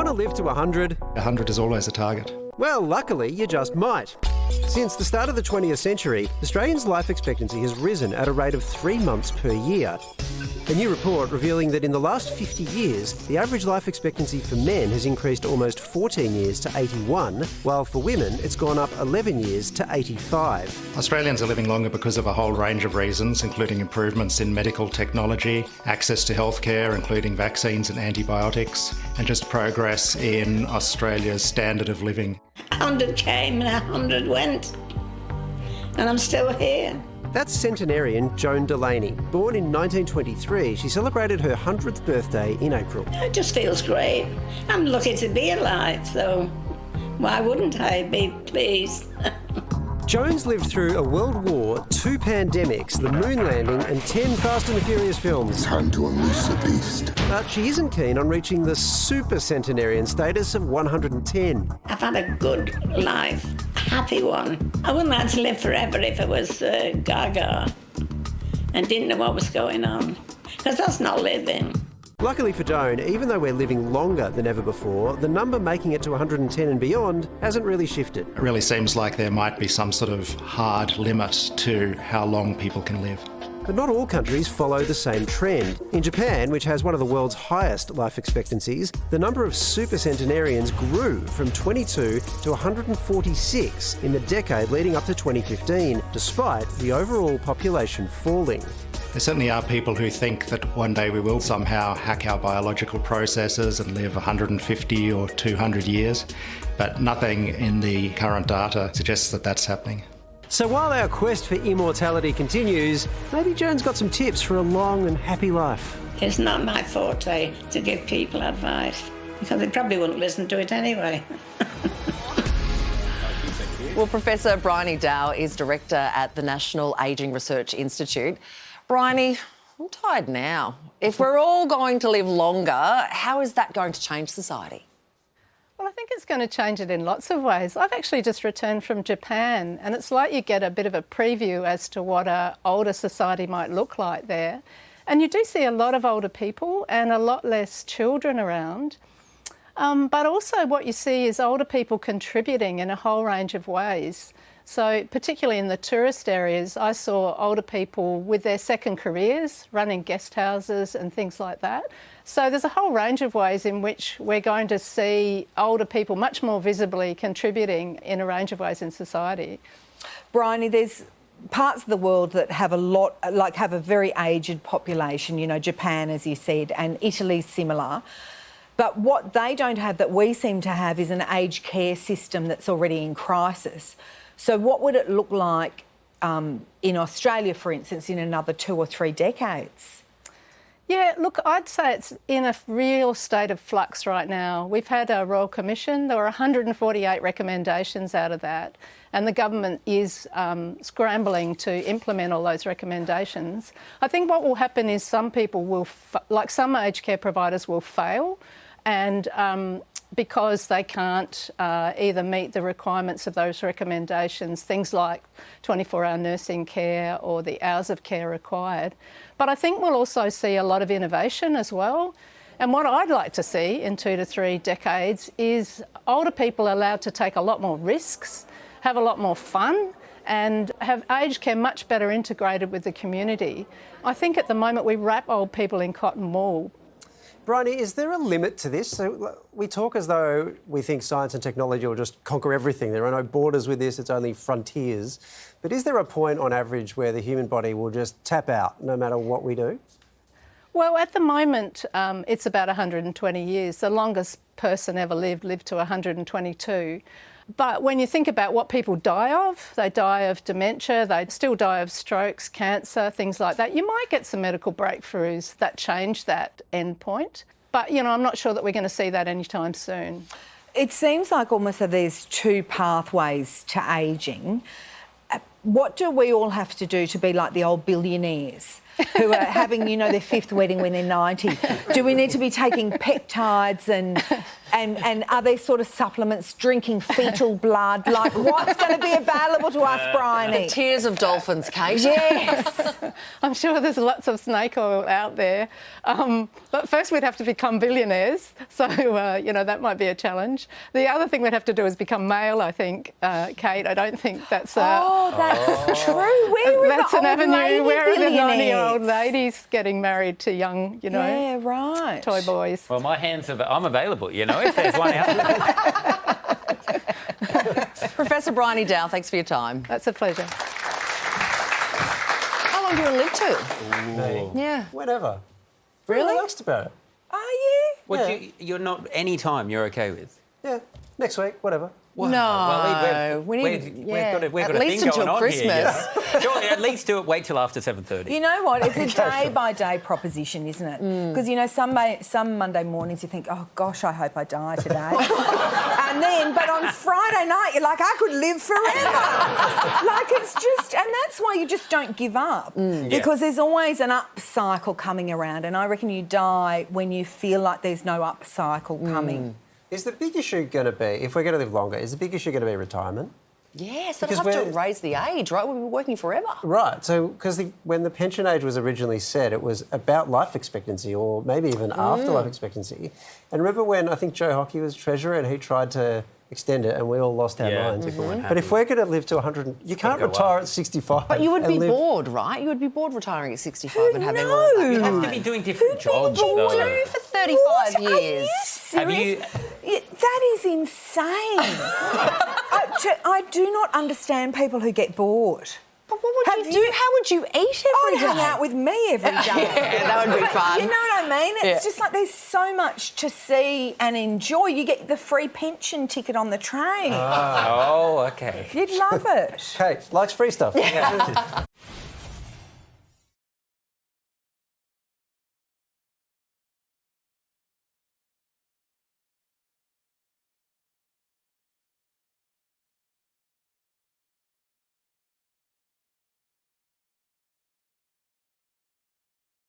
Want to live to 100? 100 is always a target. Well, luckily, you just might. Since the start of the 20th century, Australians' life expectancy has risen at a rate of 3 months per year. A new report revealing that in the last 50 years, the average life expectancy for men has increased almost 14 years to 81, while for women it's gone up 11 years to 85. Australians are living longer because of a whole range of reasons, including improvements in medical technology, access to healthcare, including vaccines and antibiotics, and just progress in Australia's standard of living. 100 came and 100 went, and I'm still here. That's centenarian Joan Delaney. Born in 1923, she celebrated her 100th birthday in April. It just feels great. I'm lucky to be alive, so why wouldn't I be pleased? Joan's lived through a world war, 2 pandemics, the moon landing and 10 Fast and the Furious films. Time to unleash the beast. But she isn't keen on reaching the super centenarian status of 110. I've had a good life, a happy one. I wouldn't like to live forever if I was gaga and didn't know what was going on, because that's not living. Luckily for Joan, even though we're living longer than ever before, the number making it to 110 and beyond hasn't really shifted. It really seems like there might be some sort of hard limit to how long people can live. But not all countries follow the same trend. In Japan, which has one of the world's highest life expectancies, the number of supercentenarians grew from 22 to 146 in the decade leading up to 2015, despite the overall population falling. There certainly are people who think that one day we will somehow hack our biological processes and live 150 or 200 years, but nothing in the current data suggests that that's happening. So while our quest for immortality continues, maybe Joan's got some tips for a long and happy life. It's not my forte to give people advice, because they probably wouldn't listen to it anyway. Well, Professor Briony Dow is Director at the National Ageing Research Institute. Briony, I'm tired now. If we're all going to live longer, how is that going to change society? Well, I think it's going to change it in lots of ways. I've actually just returned from Japan, and it's like you get a bit of a preview as to what an older society might look like there. And you do see a lot of older people and a lot less children around. But also what you see is older people contributing in a whole range of ways. So particularly in the tourist areas, I saw older people with their second careers, running guest houses and things like that. So there's a whole range of ways in which we're going to see older people much more visibly contributing in a range of ways in society. Briony, there's parts of the world that have have a very aged population, you know, Japan, as you said, and Italy's similar. But what they don't have that we seem to have is an aged care system that's already in crisis. So what would it look like in Australia, for instance, in another 2 or 3 decades? Yeah, look, I'd say it's in a real state of flux right now. We've had a Royal Commission. There were 148 recommendations out of that, and the government is scrambling to implement all those recommendations. I think what will happen is some people will, like some aged care providers will fail, and because they can't either meet the requirements of those recommendations, things like 24-hour nursing care or the hours of care required. But I think we'll also see a lot of innovation as well. And what I'd like to see in 2 to 3 decades is older people allowed to take a lot more risks, have a lot more fun, and have aged care much better integrated with the community. I think at the moment we wrap old people in cotton wool. Briony, is there a limit to this? So we talk as though we think science and technology will just conquer everything. There are no borders with this, it's only frontiers. But is there a point on average where the human body will just tap out no matter what we do? Well, at the moment, it's about 120 years. The longest person ever lived to 122. But when you think about what people die of, they die of dementia, they still die of strokes, cancer, things like that. You might get some medical breakthroughs that change that end point. But, you know, I'm not sure that we're going to see that anytime soon. It seems like almost that there's 2 pathways to ageing. What do we all have to do to be like the old billionaires? who are having, you know, their 5th wedding when they're 90? Do we need to be taking peptides and are there sort of supplements, drinking fetal blood? Like, what's going to be available to us, Briony? The tears of dolphins, Kate. Yes. I'm sure there's lots of snake oil out there. But first we'd have to become billionaires. So, you know, that might be a challenge. The other thing we'd have to do is become male, I think, Kate. I don't think that's... that's true. Where are that's the an old avenue. lady Where are the billionaires? 90-year-old ladies getting married to young, you know, Yeah, right. toy boys? Well, I'm available, you know, if there's one out there. Professor Briony Dow, thanks for your time. That's a pleasure. How long do you want to live to? Yeah. Whenever. Really? Relaxed about it. Are you? What, you're not any time you're okay with? Yeah. Next week, whatever. Wow. No, we've got a at thing least going until on Christmas. here. Sure, at least wait till after 7:30. You know what? It's a day-by-day proposition, isn't it? Because, you know, some Monday mornings you think, oh, gosh, I hope I die today. But on Friday night, you're like, I could live forever. Like, it's just... And that's why you just don't give up. Because there's always an up cycle coming around. And I reckon you die when you feel like there's no up cycle coming. Is the big issue going to be, if we're going to live longer, is the big issue going to be retirement? Yes, they'll Because have to raise the age, right? We'll be working forever. Right. So, because when the pension age was originally set, it was about life expectancy or maybe even after life expectancy. And remember when I think Joe Hockey was treasurer and he tried to extend it and we all lost our minds. But if we're going to live to 100... You can't retire at 65. But you would be bored, right? You would be bored retiring at 65 and having all that. You have to be doing different jobs, though. do for 35 years. Are you serious? That is insane. I do not understand people who get bored. But what would you do? How would you eat every day? Hang out with me every day. Yeah, that would be fun. You know what I mean? It's just like there's so much to see and enjoy. You get the free pension ticket on the train. Oh, okay. You'd love it. Kate likes free stuff.